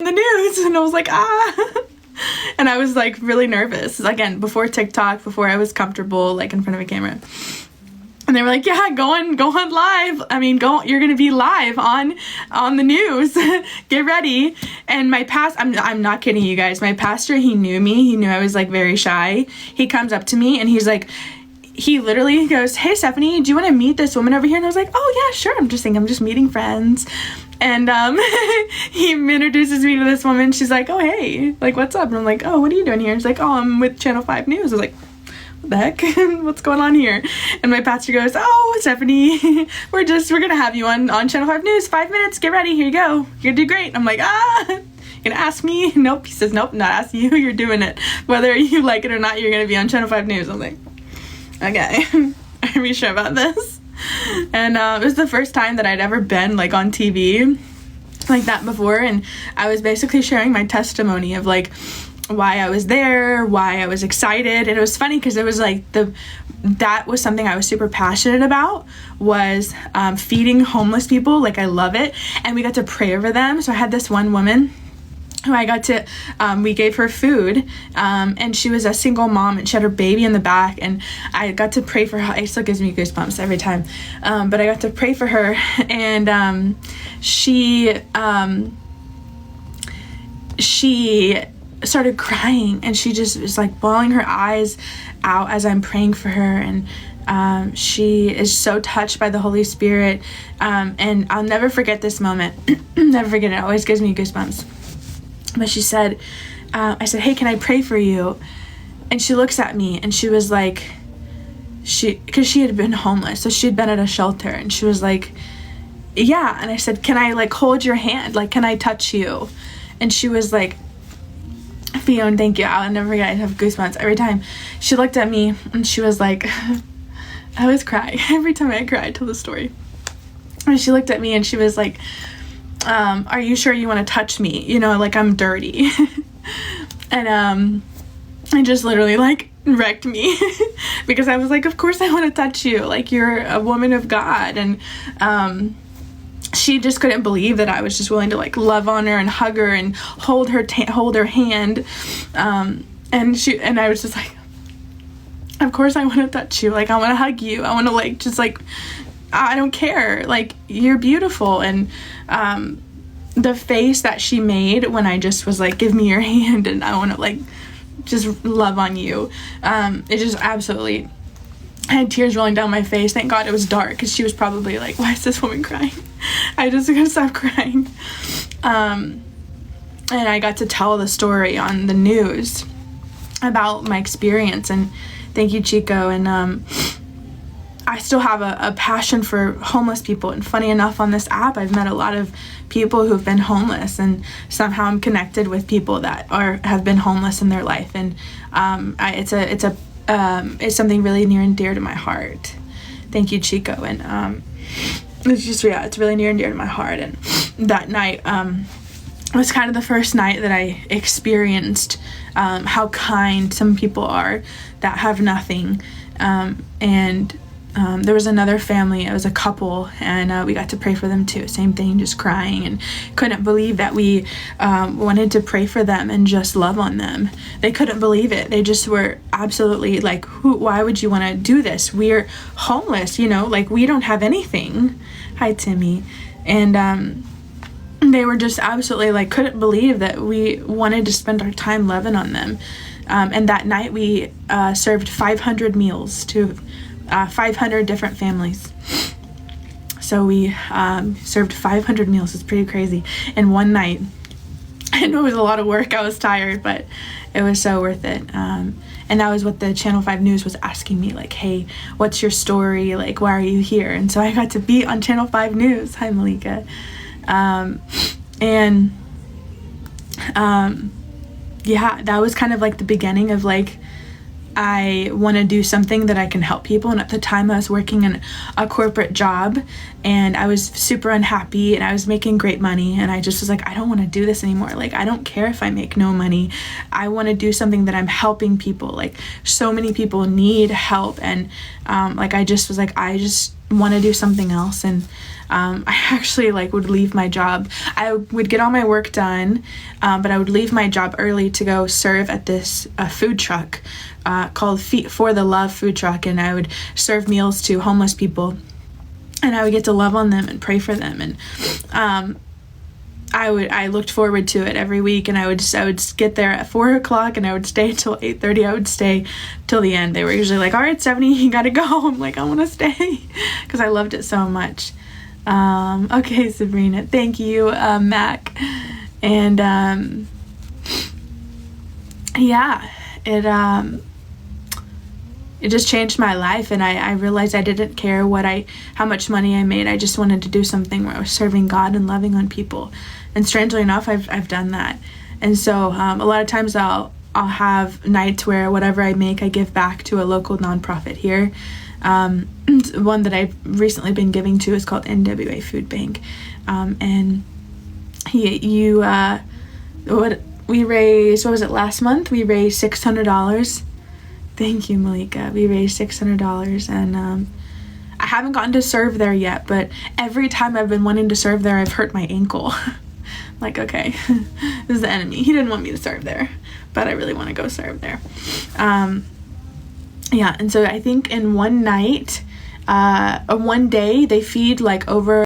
the news. And I was like, and I was like really nervous. Again, before TikTok, before I was comfortable like in front of a camera. And they were like, yeah, go on live. I mean, you're going to be live on the news. Get ready. And my I'm not kidding you guys. My pastor, he knew me. He knew I was like very shy. He comes up to me and he's like, he literally goes, hey, Stephanie, do you want to meet this woman over here? And I was like, oh yeah, sure. I'm just meeting friends. And he introduces me to this woman. She's like, oh, hey, like, what's up? And I'm like, oh, what are you doing here? And she's like, oh, I'm with Channel 5 News. I was like, what the heck? What's going on here? And my pastor goes, oh, Stephanie, we're gonna have you on Channel 5 News, 5 minutes, get ready, here you go, you're gonna do great. I'm like, you're gonna ask me? Nope. He says, nope, not asking you, you're doing it. Whether you like it or not, you're gonna be on Channel 5 News. I'm like, okay, are we sure about this? And it was the first time that I'd ever been like on TV like that before, and I was basically sharing my testimony of like why I was there, why I was excited. And it was funny because it was like that was something I was super passionate about, was feeding homeless people. Like, I love it. And we got to pray over them. So I had this one woman who I got to, we gave her food, and she was a single mom, and she had her baby in the back, and I got to pray for her. It still gives me goosebumps every time. But I got to pray for her, and she started crying, and she just was like bawling her eyes out as I'm praying for her. And she is so touched by the Holy Spirit. And I'll never forget this moment. Never forget it. It always gives me goosebumps. But she said, I said, hey, can I pray for you? And she looks at me, and she was like, because she had been homeless, so she had been at a shelter, and she was like, yeah. And I said, can I like hold your hand? Like, can I touch you? And she was like, Fiona, thank you. I'll never forget. I have goosebumps every time. She looked at me, and she was like, I always cry. Every time I cry, I tell the story. And she looked at me, and she was like, are you sure you want to touch me? You know, like I'm dirty. And it just literally like wrecked me because I was like, of course I want to touch you. Like, you're a woman of God. And she just couldn't believe that I was just willing to like love on her and hug her and hold her hand. And I was just like, of course I want to touch you. Like, I want to hug you. I want to like, just like, I don't care. Like, you're beautiful. And the face that she made when I just was like, give me your hand and I want to like just love on you. It just absolutely, I had tears rolling down my face. Thank God it was dark, because she was probably like, why is this woman crying? I just couldn't stop crying. And I got to tell the story on the news about my experience, and thank you, Chico. And I still have a passion for homeless people, and funny enough, on this app I've met a lot of people who've been homeless, and somehow I'm connected with people that have been homeless in their life, and it's something really near and dear to my heart. Thank you, Chico. And it's just, yeah, it's really near and dear to my heart. And that night was kind of the first night that I experienced how kind some people are that have nothing. And there was another family. It was a couple, and we got to pray for them too. Same thing, just crying, and couldn't believe that we wanted to pray for them and just love on them. They couldn't believe it. They just were absolutely like, why would you want to do this? We're homeless, you know, like we don't have anything. Hi, Timmy. And they were just absolutely like, couldn't believe that we wanted to spend our time loving on them. And that night we served 500 meals to 500 different families. So we served 500 meals. It's pretty crazy. And one night, I know it was a lot of work. I was tired, but it was so worth it. And that was what the Channel 5 News was asking me, like, hey, what's your story? Like, why are you here? And so I got to be on Channel 5 News. Hi, Malika. Yeah, that was kind of like the beginning of like, I want to do something that I can help people. And at the time I was working in a corporate job, and I was super unhappy, and I was making great money, and I just was like, I don't want to do this anymore. Like, I don't care if I make no money. I want to do something that I'm helping people. Like, so many people need help. And like, I just was like, I just want to do something else. And I actually like would leave my job. I would get all my work done, but I would leave my job early to go serve at this food truck called Feet for the Love food truck, and I would serve meals to homeless people, and I would get to love on them and pray for them. And I looked forward to it every week, and I would get there at 4 o'clock, and I would stay till 8:30. I would stay till the end. They were usually like, all right, 70, you gotta go. I'm like, I want to stay, because I loved it so much. Okay, Sabrina, thank you, Mac. And yeah, it just changed my life, and I realized I didn't care how much money I made. I just wanted to do something where I was serving God and loving on people. And strangely enough, I've done that. And so a lot of times I'll have nights where whatever I make, I give back to a local nonprofit here. One that I've recently been giving to is called NWA Food Bank. And what was it, last month? We raised $600. Thank you, Malika. We raised $600, and I haven't gotten to serve there yet, but every time I've been wanting to serve there, I've hurt my ankle. Like, okay, this is the enemy. He didn't want me to serve there, but I really want to go serve there. Yeah, and so I think in one night, one day, they feed like over